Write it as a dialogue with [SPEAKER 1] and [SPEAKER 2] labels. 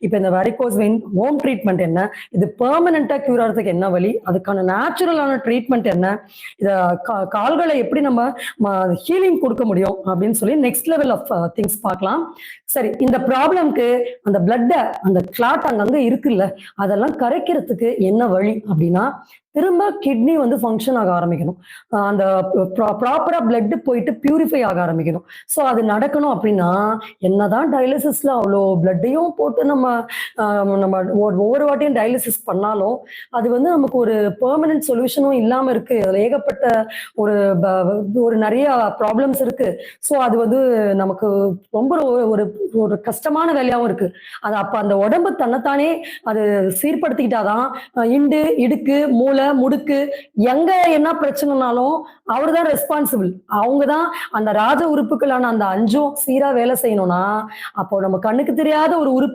[SPEAKER 1] இப்ப இந்த varicose vein home treatment என்ன, இது பெர்மனண்டா கியூர் ஆகிறதுக்கு என்ன வழி, அதுக்கான நேச்சுரலான ட்ரீட்மெண்ட் என்ன, இத கால்களை எப்படி நம்ம ஹீலிங் கொடுக்க முடியும் அப்படின்னு சொல்லி நெக்ஸ்ட் லெவல் ஆஃப் திங்ஸ் பார்க்கலாம். சரி, இந்த ப்ராப்ளம்க்கு அந்த பிளட்ட, அந்த கிளாட் அங்கங்க இருக்குல்ல, அதெல்லாம் கரைக்கிறதுக்கு என்ன வழி அப்படின்னா, திரும்ப கிட்னி வந்து ஃபங்க்ஷன் ஆக ஆரம்பிக்கணும். அந்த ப்ராப்பரா பிளட் போயிட்டு பியூரிஃபை ஆக ஆரம்பிக்கணும். ஸோ அது நடக்கணும் அப்படின்னா, என்னதான் டயாலிசிஸ்ல அவ்வளோ பிளட்டையும் போட்டு நம்ம நம்ம ஒவ்வொரு வாட்டியும் டயாலிசிஸ் பண்ணாலும், அது வந்து நமக்கு ஒரு பெர்மனன்ட் சொல்யூஷனும் இல்லாம இருக்கு. அதுல ஏகப்பட்ட ஒரு ஒரு நிறைய ப்ராப்ளம்ஸ் இருக்கு. ஸோ அது வந்து நமக்கு ரொம்ப ஒரு ஒரு கஷ்டமான வேலையாவும் இருக்கு. அது அப்ப அந்த உடம்பு தன்னைத்தானே அது சீர்படுத்திக்கிட்டாதான் இண்டு, இடுக்கு, மூளை, முடுக்கு எங்க என்ன பிரச்சனைனாலும் அவர்தான் ரெஸ்பான்சிபிள். அவங்கதான் அந்த ராஜ உறுப்புகளான அந்த 5ம் சீரா வேலை செய்யணும்னா, அப்போ நம்ம கண்ணுக்கு தெரியாத ஒரு உறுப்பு